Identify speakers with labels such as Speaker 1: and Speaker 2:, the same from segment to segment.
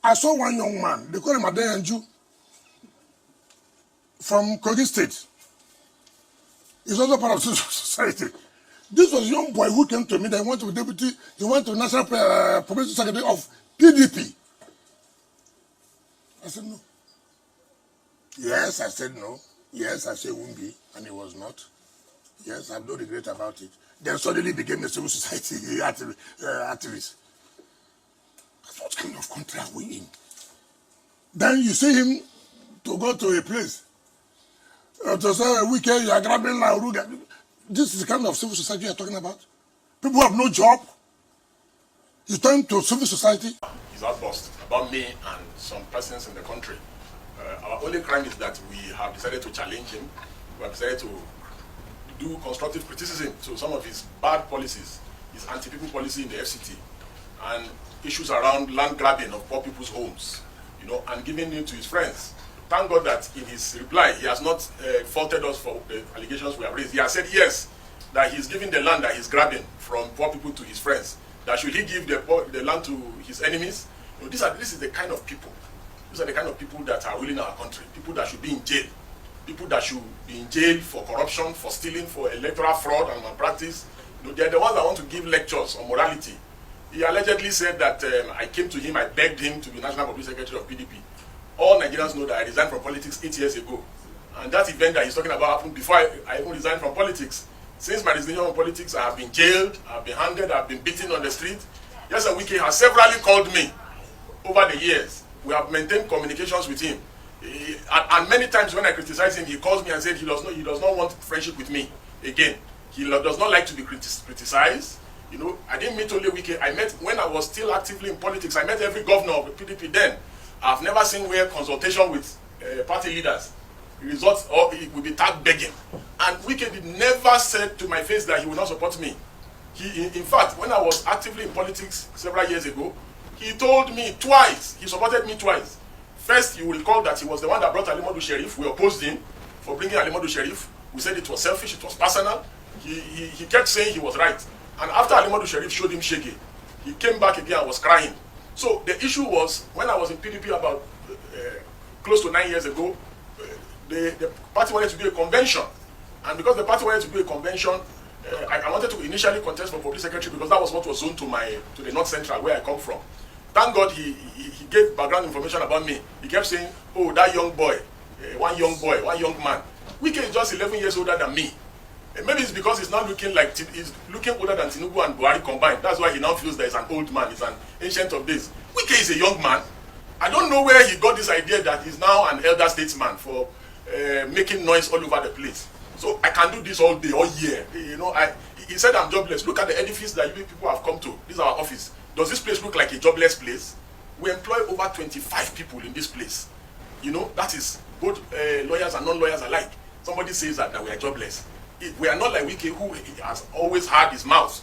Speaker 1: I saw one young man, they call him Adeyanju, from Kogi State. He's also part of civil society. This was a young boy who came to me, that went to deputy, he went to National Publicity Secretary of PDP. I said, no. Yes, I said no. Yes, I said won't be, and it was not. Yes, I have no regret about it. Then suddenly became a civil society activist. What kind of country are we in? Then you see him to go to a place to say, wike, you are grabbing Lauruga. This is the kind of civil society you are talking about. People who have no job. You turn to civil society.
Speaker 2: His outburst about me and some persons in the country. Our only crime is that we have decided to challenge him. We have decided to do constructive criticism to some of his bad policies, his anti-people policy in the FCT, and issues around land grabbing of poor people's homes, and giving it to his friends. Thank God that in his reply, he has not faulted us for the allegations we have raised. He has said yes, that he's giving the land that he's grabbing from poor people to his friends. That should he give the land to his enemies? This is the kind of people. These are the kind of people that are ruling our country. People that should be in jail. People that should be in jail for corruption, for stealing, for electoral fraud and malpractice. They're the ones that want to give lectures on morality. He allegedly said that I came to him, I begged him to be National Publicity Secretary of PDP. All Nigerians know that I resigned from politics 8 years ago. And that event that he's talking about happened before I even resigned from politics. Since my resignation from politics, I have been jailed, I have been handed, I have been beaten on the street. Yes, and Wike has severally called me over the years. We have maintained communications with him. And many times when I criticize him, he calls me and said he does not want friendship with me again. He does not like to be criticized. I didn't meet only Wike. I met, when I was still actively in politics, I met every governor of the PDP then. I've never seen where consultation with party leaders results, or he will be tagged begging. And Wike did never said to my face that he would not support me. In fact, when I was actively in politics several years ago, he told me twice, he supported me twice. First, you will recall that he was the one that brought Alimadu Sheriff. We opposed him for bringing Alimadu Sheriff. We said it was selfish, it was personal. He kept saying he was right. And after Alimadu Sheriff showed him Shege, he came back again and was crying. So the issue was, when I was in PDP about close to 9 years ago, the party wanted to do a convention. And because the party wanted to do a convention, I wanted to initially contest for public secretary because that was what was zoned to the North Central, where I come from. Thank God he gave background information about me. He kept saying, oh, that young boy, one young man. Wike is just 11 years older than me. Maybe it's because he's not looking like, he's looking older than Tinubu and Buhari combined. That's why he now feels that he's an old man, he's an ancient of days. Wike is a young man. I don't know where he got this idea that he's now an elder statesman for making noise all over the place. So I can do this all day, all year. He said I'm jobless. Look at the edifice that you people have come to. This is our office. Does this place look like a jobless place? We employ over 25 people in this place. That is both lawyers and non-lawyers alike. Somebody says that we are jobless. We are not like Wike, who has always had his mouth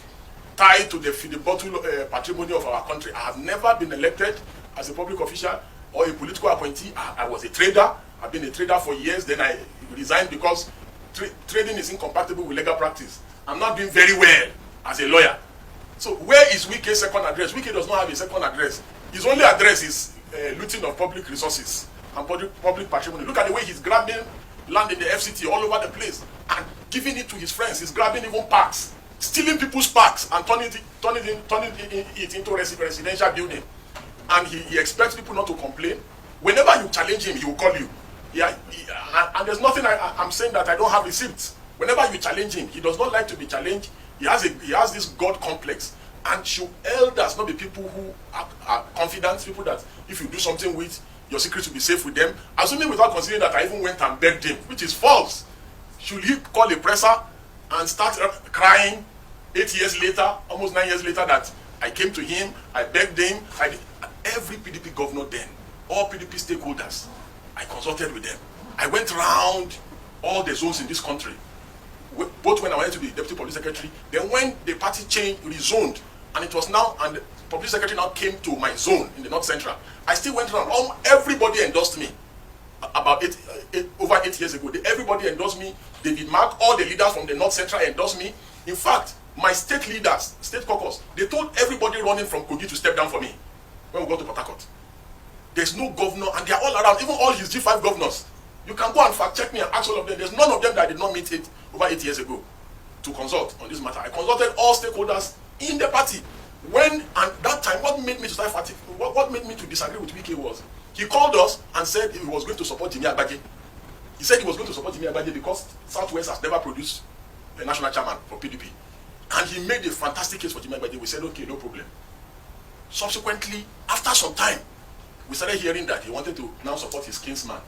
Speaker 2: tied to the bottle patrimony of our country. I have never been elected as a public official or a political appointee. I was a trader. I've been a trader for years. Then I resigned because trading is incompatible with legal practice. I'm not doing very well as a lawyer. So where is Wike's second address? Wike does not have a second address. His only address is looting of public resources and public patrimony. Look at the way he's grabbing land in the FCT all over the place and giving it to his friends. He's grabbing even parks, stealing people's parks and turning it into residential building. And he expects people not to complain. Whenever you challenge him, he will call you. And there's nothing I'm saying that I don't have receipts. Whenever you challenge him, he does not like to be challenged. He has this God complex. And should elders not be people who are confident, people that if you do something with, your secret will be safe with them? Assuming without considering that I even went and begged him, which is false. Should he call a presser and start crying 8 years later, almost 9 years later, that I came to him, I begged him? Every PDP governor then, all PDP stakeholders, I consulted with them. I went around all the zones in this country, both when I wanted to be deputy public secretary, then when the party changed, rezoned, and it was now, and the public secretary now came to my zone in the North Central. I still went around. Everybody endorsed me. About over 8 years ago, everybody endorsed me. David Mark, all the leaders from the North Central endorsed me. In fact, my state leaders, state caucus, they told everybody running from Kogi to step down for me when we got to Port Harcourt. There's no governor, and they are all around, even all his G5 governors. You can go and fact check me and ask all of them. There's none of them that I did not meet over 8 years ago to consult on this matter. I consulted all stakeholders in the party. And that time, what made me to start fighting, what made me to disagree with Wike was, he called us and said he was going to support Jimmy Agbaje. He said he was going to support Jimmy Agbaje because Southwest has never produced a national chairman for PDP. And he made a fantastic case for Jimmy Agbaje. We said, okay, no problem. Subsequently, after some time, we started hearing that he wanted to now support his kinsman,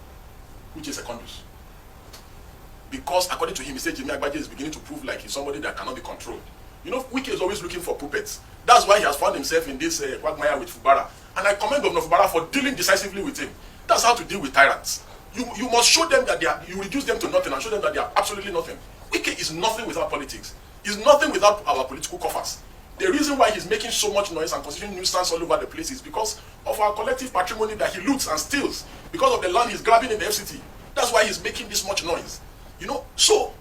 Speaker 2: which is Secondus. Because according to him, he said Jimmy Agbaje is beginning to prove like he's somebody that cannot be controlled. You know, Wike is always looking for puppets. That's why he has found himself in this quagmire with Fubara. And I commend Governor Fubara for dealing decisively with him. That's how to deal with tyrants. You must show them that you reduce them to nothing and show them that they are absolutely nothing. Wike is nothing without politics. He's nothing without our political coffers. The reason why he's making so much noise and constituting nuisance all over the place is because of our collective patrimony that he loots and steals, because of the land he's grabbing in the FCT. That's why he's making this much noise. You know, so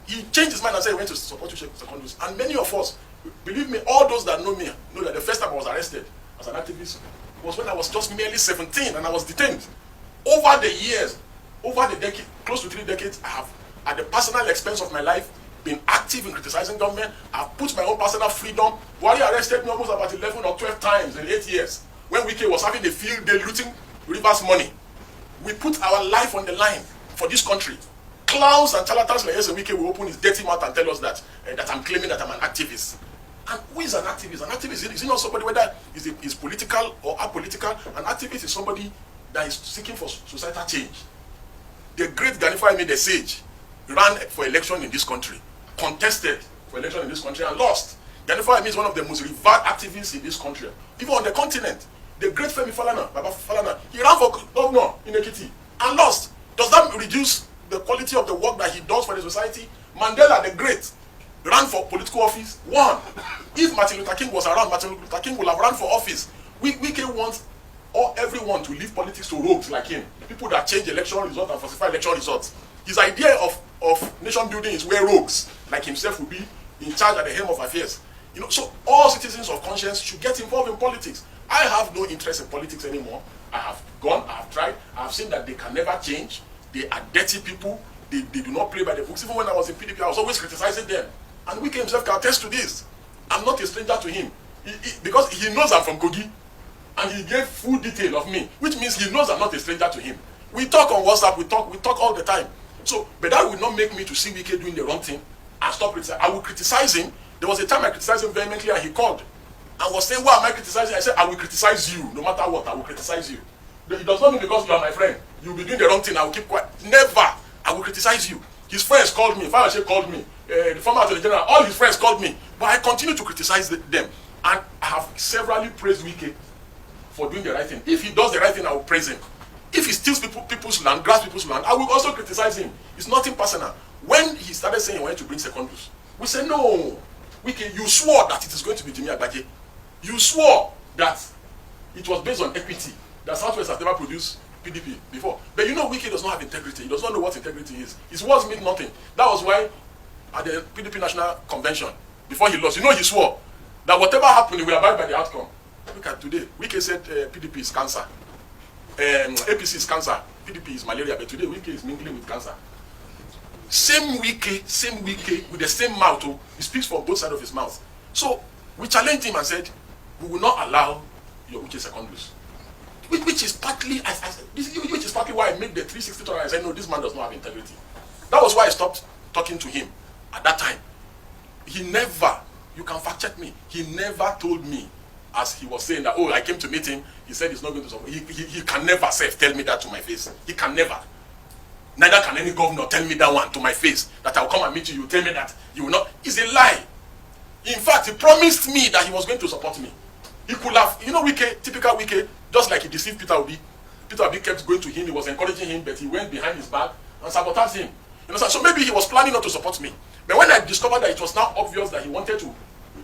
Speaker 2: he changed his mind and said he went to support Secondus. And many of us, believe me, all those that know me, know that the first time I was arrested as an activist was when I was just merely 17 and I was detained. Over the years, over the decade, close to 3 decades, I have, at the personal expense of my life, been active in criticizing government. I've put my own personal freedom. Buhari arrested me almost about 11 or 12 times in 8 years. When Wike was having a field day looting Rivers money. We put our life on the line for this country. Clowns and charlatans like yes, Wike will open his dirty mouth and tell us that that I'm claiming that I'm an activist. And who is an activist? An activist is not somebody whether is political or apolitical. An activist is somebody that is seeking for societal change. The great Ganifa the sage ran for election in this country, contested for election in this country and lost. Ganifa is one of the most revered activists in this country, even on the continent. The great Femi Falana, Baba Falana, he ran for governor in Ekiti and lost. Does that reduce the quality of the work that he does for the society? Mandela the Great ran for political office, won. If Martin Luther King was around, Martin Luther King would have run for office. Wike wants everyone to leave politics to rogues like him, people that change election results and falsify election results. His idea of nation building is where rogues like himself will be in charge at the helm of affairs. You know, so all citizens of conscience should get involved in politics. I have no interest in politics anymore. I have gone, I have tried, I have seen that they can never change. They are dirty people. They do not play by the books. Even when I was in PDP, I was always criticizing them. And Wike himself can attest to this. I'm not a stranger to him. Because he knows I'm from Kogi. And he gave full detail of me, which means he knows I'm not a stranger to him. We talk on WhatsApp, we talk all the time. So, but that will not make me to see Wike doing the wrong thing and stop criticizing. I will criticize him. There was a time I criticized him vehemently and he called and was saying, why am I criticizing? I said, I will criticize you, no matter what, I will criticize you. It does not mean because you are my friend, you will be doing the wrong thing, I will keep quiet. Never. I will criticize you. His friends called me, Fayose called me, the former Attorney General, all his friends called me. But I continue to criticize them. And I have severally praised Wike for doing the right thing. If he does the right thing, I will praise him. If he steals people's land, grabs people's land, I will also criticize him. It's nothing personal. When he started saying he wanted to bring Secondus, we said, no, Wike, you swore that it is going to be Jimmy Agbaje. You swore that it was based on equity, that Southwest has never produced PDP before. But you know, Wike does not have integrity. He does not know what integrity is. His words mean nothing. That was why at the PDP National Convention, before he lost, you know, he swore that whatever happened, he will abide by the outcome. Look at today. Wike said PDP is cancer. APC is cancer. PDP is malaria. But today, Wike is mingling with cancer. Same Wike, with the same mouth. Oh, he speaks from both sides of his mouth. So we challenged him and said, we will not allow your Uche Secondus. Which is partly why I made the 360 turn and I said, no, this man does not have integrity. That was why I stopped talking to him at that time. He never, you can fact check me, he never told me, as he was saying that, oh, I came to meet him, he said he's not going to support. He can never tell me that to my face. He can never. Neither can any governor tell me that one to my face, that I will come and meet you, you tell me that you will not. It's a lie. In fact, he promised me that he was going to support me. He could have, you know, Wike, typical Wike, just like he deceived Peter Obi. Peter Obi kept going to him, he was encouraging him, but he went behind his back and sabotaged him. You know, so maybe he was planning not to support me. But when I discovered that it was now obvious that he wanted to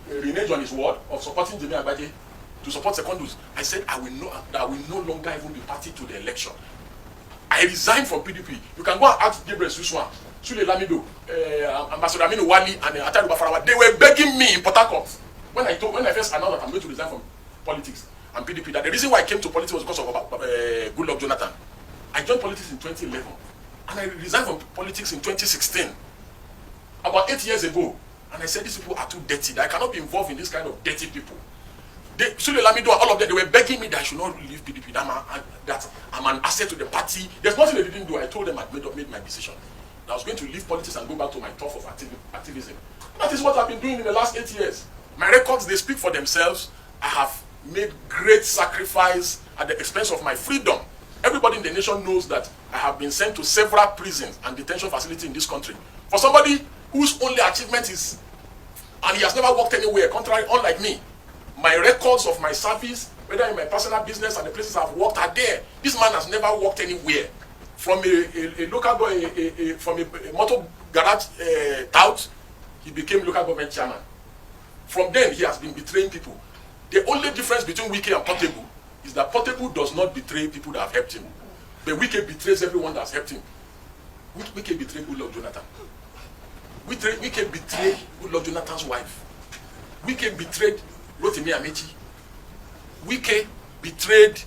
Speaker 2: renege on his word of supporting Jimmy Agbaje to support Secondus, I said I will no longer even be party to the election. I resigned from PDP. You can go and ask Gabriel Suswan, Sule Lamido, Ambassador Aminu Wali, and Atari Bafarawa. They were begging me in Port Harcourt when I first announced that I'm going to resign from politics and PDP. That the reason why I came to politics was because of joined politics in 2011, and I resigned from politics in 2016, about 8 years ago. And I said, these people are too dirty. I cannot be involved in this kind of dirty people. Sule Lamido and all of them, they were begging me that I should not leave PDP, that I'm an asset to the party. There's nothing they didn't do. I told them I'd made my decision. I was going to leave politics and go back to my turf of activism. That is what I've been doing in the last 8 years. My records, they speak for themselves. I have made great sacrifice at the expense of my freedom. Everybody in the nation knows that I have been sent to several prisons and detention facilities in this country. For somebody whose only achievement is, and he has never worked anywhere, contrary, unlike me, my records of my service, whether in my personal business and the places I've worked, are there. This man has never worked anywhere. From a local boy, from a motor garage tout, he became local government chairman. From then, he has been betraying people. The only difference between Wike and Portable is that Portable does not betray people that have helped him. But Wike betrays everyone that's helped him. Wike betrayed Goodluck Jonathan. Wike betrayed Goodluck Jonathan's wife. Wike betrayed Rotimi Amechi. Wike betrayed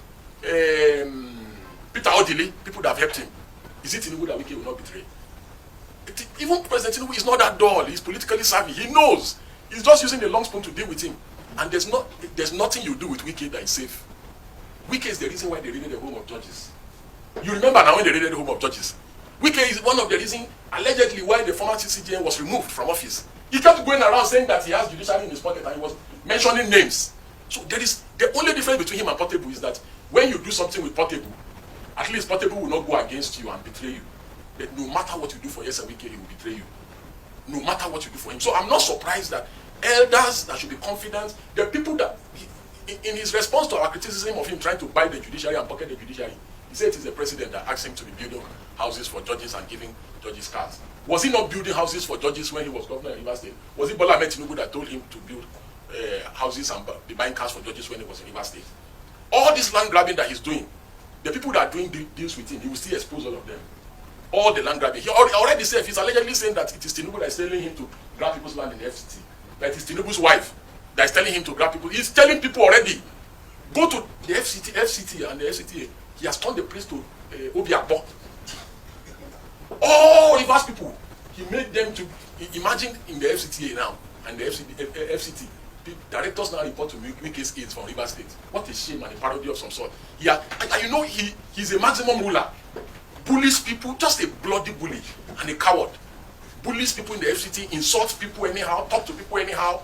Speaker 2: Peter Odili, people that have helped him. Is it Tinubu that Wike will not betray? Even President Tinubu is not that dull. He's politically savvy. He knows. He's just using the long spoon to deal with him. And there's nothing you do with Wike that is safe. Wike is the reason why they raided the home of judges. You remember now when they raided the home of judges? Wike is one of the reasons, allegedly, why the former CCGM was removed from office. He kept going around saying that he has judiciary in his pocket and he was mentioning names. So there is the only difference between him and Portable is that when you do something with Portable, at least Portable will not go against you and betray you. But no matter what you do for Yesa Wike, he will betray you. No matter what you do for him. So I'm not surprised that elders that should be confident, the people that, in his response to our criticism of him trying to buy the judiciary and pocket the judiciary, he said it is the president that asked him to be building houses for judges and giving judges cars. Was he not building houses for judges when he was governor in Rivers State? Was it Bola Ahmed Tinubu that told him to build houses and be buying cars for judges when he was in Rivers State? All this land grabbing that he's doing, the people that are doing deals with him, he will still expose all of them. All the land grabbing. He already said, he's allegedly saying that it is Tinubu that is telling him to grab people's land in the FCT. That it is Tinubu's wife that is telling him to grab people. He's telling people already, go to the FCT and the FCTA. He has turned the place to Obiakbo. All Rivers people, he made them to, imagine in the FCTA now, and the FCT, the directors now report to Wike's aides from Rivers State. What a shame and a parody of some sort. And you know, he's a maximum ruler. Bullies people, just a bloody bully and a coward. Bullies people in the FCT, insults people anyhow, talk to people anyhow.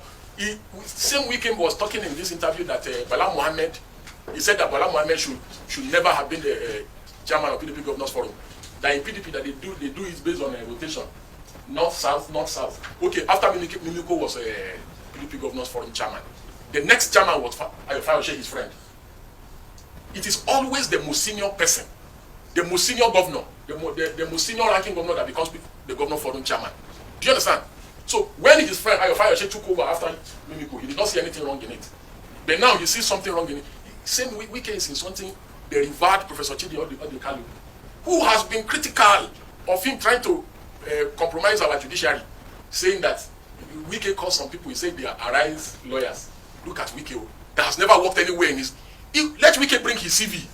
Speaker 2: Same weekend was talking in this interview that Bala Mohammed, he said that Bala Mohammed should never have been the chairman of PDP Governors Forum. That in PDP that they do it based on a rotation. North-South, North-South. Okay, after Mimiko was a PDP Governors Forum chairman, the next chairman was Fayoshe, his friend. It is always the most senior person, the most senior governor, the most senior ranking governor that becomes the Governor Forum chairman. Do you understand? So when his friend Fayoshe took over after Mimiko, he did not see anything wrong in it. But now he sees something wrong in it. Same Wike is insulting the revered Professor Chidi Odikalu, who has been critical of him trying to compromise our judiciary, saying that Wike calls some people, he said they are Arise lawyers. Look at Wike, that has never worked anywhere in his... Let Wike bring his CV.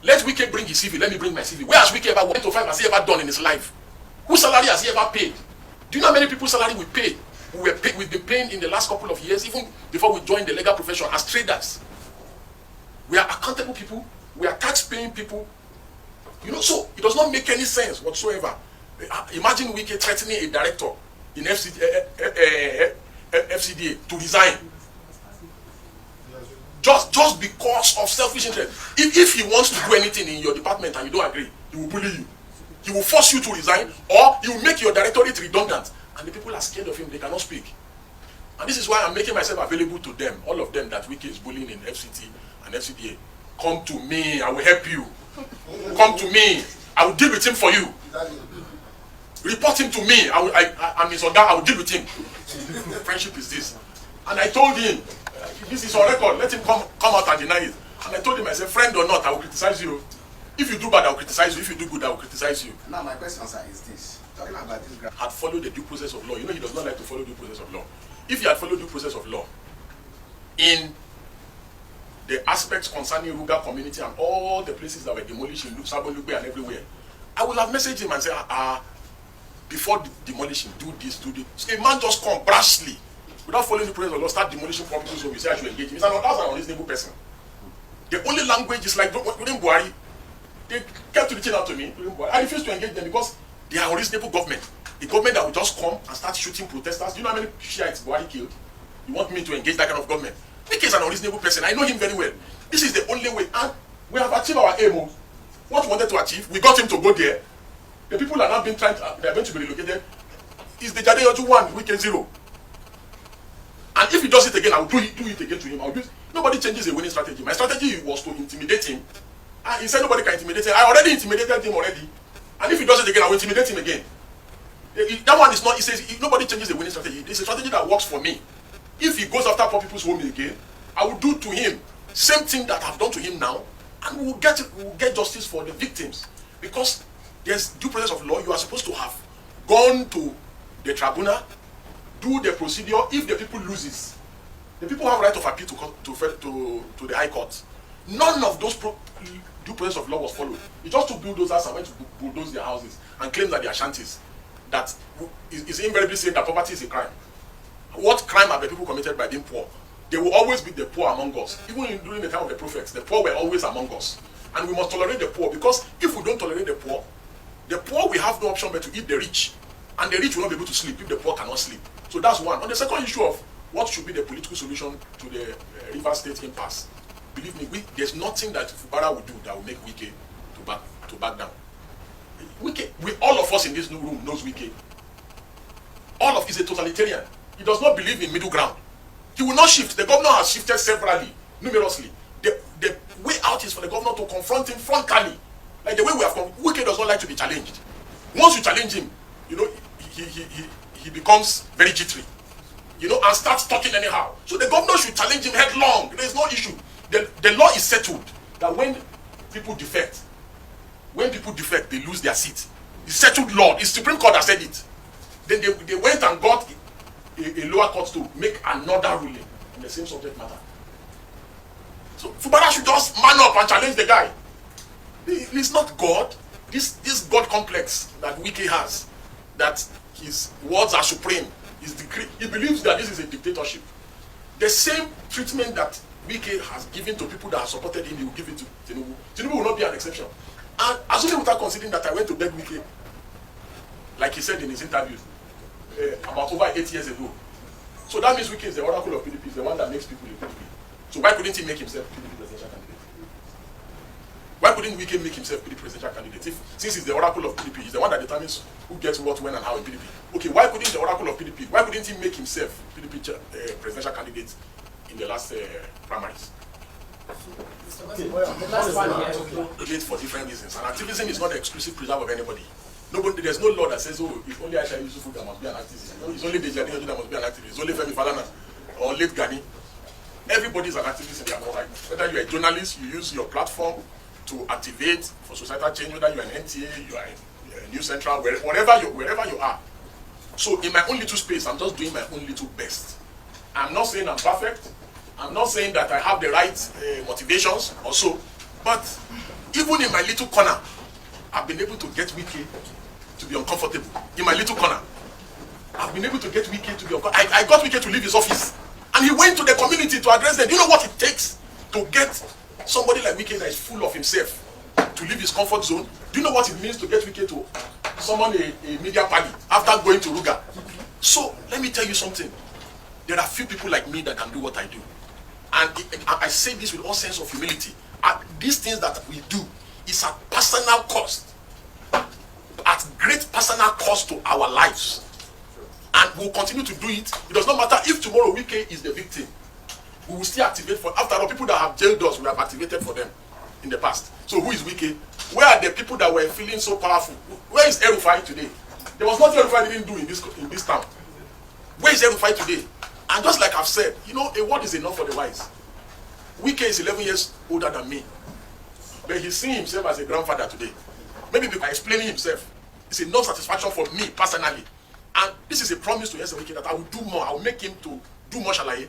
Speaker 2: Let Wike bring his CV, let me bring my CV. Where has Wike ever went to 5 has he ever done in his life? Whose salary has he ever paid? Do you know how many people's salary we pay? We've been paying in the last couple of years, even before we joined the legal profession, as traders. We are accountable people, we are tax-paying people. You know, so it does not make any sense whatsoever. Imagine Wike threatening a director in FCDA to resign. Just because of selfish interest. If he wants to do anything in your department and you don't agree, he will bully you. He will force you to resign, or he will make your directorate redundant. And the people are scared of him, they cannot speak. And this is why I'm making myself available to them, all of them that Wike is bullying in FCT and FCDA. Come to me, I will help you. Come to me, I will deal with him for you. Report him to me, I'm his order, I will deal with him. Friendship is this. And I told him, this is on record, let him come out and deny it. And I told him, I said, friend or not, I will criticize you. If you do bad, I will criticize you. If you do good, I will criticize you.
Speaker 3: Now my question, sir, is this. Talking about this graph.
Speaker 2: Had followed the due process of law. You know he does not like to follow due process of law. If he had followed due process of law in the aspects concerning Ruga community and all the places that were demolished in Sabolugbe and everywhere, I will have messaged him and say, before demolition, do this, do this. So a man just come brashly, without following the process of law, start demolishing properties, so we say I should engage him. That's an unreasonable person. The only language is like during Buhari. They kept reaching out to me during Buhari. I refused to engage them because they are unreasonable government. A government that will just come and start shooting protesters. Do you know how many Shiites Buhari killed? You want me to engage that kind of government? Wike is an unreasonable person. I know him very well. This is the only way. And we have achieved our aim. What we wanted to achieve, we got him to go there. The people are now being they are going to be relocated. Is the Jadeyoju 1, Wike 0. And if he does it again, I will do it again to him. Nobody changes a winning strategy. My strategy was to intimidate him. And he said nobody can intimidate him. I already intimidated him already. And if he does it again, I will intimidate him again. That one is not, he says nobody changes a winning strategy. It's a strategy that works for me. If he goes after poor people's home again, I will do to him same thing that I've done to him now, and we will get justice for the victims. Because there's due process of law. You are supposed to have gone to the tribunal, do the procedure. If the people loses, the people have right of appeal to the High Court. None of those due process of law was followed. It just took bulldozers and went to bulldoze their houses and claim that they are shanties. That is invariably said that poverty is a crime. What crime have the people committed by being poor? They will always be the poor among us. Even during the time of the prophets, the poor were always among us. And we must tolerate the poor, because if we don't tolerate the poor will have no option but to eat the rich. And the rich will not be able to sleep if the poor cannot sleep. So that's one. On the second issue of what should be the political solution to the River State impasse, believe me, there's nothing that Fubara will do that will make Wike to back down. All of us in this new room knows Wike. All of is a totalitarian. He does not believe in middle ground. He will not shift. The governor has shifted severally, numerously. The way out is for the governor to confront him frontally. Like the way we have come. Wike does not like to be challenged. Once you challenge him, he becomes very jittery, and starts talking anyhow. So the governor should challenge him headlong. There is no issue. The law is settled that when people defect, they lose their seat. It's settled law. The Supreme Court has said it. Then they went and got a lower court to make another ruling on the same subject matter. So Fubara should just man up and challenge the guy. He's not God. This God complex that Wike has, that his words are supreme, he believes that this is a dictatorship. The same treatment that Wike has given to people that have supported him, he will give it to Tinubu. Tinubu will not be an exception. And assuming without considering that I went to beg Wike, like he said in his interview, about over 8 years ago. So that means Wike is the oracle of PDP, is the one that makes people in PDP. So why couldn't he make himself PDP presidential candidate? Why couldn't Wike make himself PDP presidential candidate? Since he's the oracle of PDP, he's the one that determines who gets what, when, and how in PDP. Okay, why couldn't the oracle of PDP, why couldn't he make himself PDP presidential candidate in the last primaries?
Speaker 4: Okay. The last one here.
Speaker 2: For different reasons. And activism is not the exclusive preserve of anybody. There's no law that says, if only Aisha Yusufu that must be an activist. It's only Deji that must be an activist. It's only Femi Falana or late Gani. Everybody is an activist in their own right. Whether you're a journalist, you use your platform to activate for societal change, whether you're an NTA, you are a News Central, wherever you are. So in my own little space, I'm just doing my own little best. I'm not saying I'm perfect. I'm not saying that I have the right motivations or so. But even in my little corner, I've been able to get Wike to be uncomfortable. In my little corner, I've been able to get Wike to be uncomfortable. I got Wike to leave his office. And he went to the community to address them. Do you know what it takes to get somebody like Wike that is full of himself to leave his comfort zone? Do you know what it means to get Wike to summon a media party after going to Ruga? So, let me tell you something. There are few people like me that can do what I do. And I say this with all sense of humility. These things that we do is at personal cost. At great personal cost to our lives. And we'll continue to do it. It does not matter if tomorrow Wike is the victim. We will still activate for, after all, people that have jailed us, we have activated for them in the past. So who is Wike? Where are the people that were feeling so powerful? Where is Erufai today? There was nothing Erufai didn't do in this town. Where is Erufai today? And just like I've said, a word is enough for the wise. Wike is 11 years older than me. But he's seeing himself as a grandfather today. Maybe by explaining himself, it's enough satisfaction for me personally. And this is a promise to Wike that I will do more. I will make him to do more, shall I?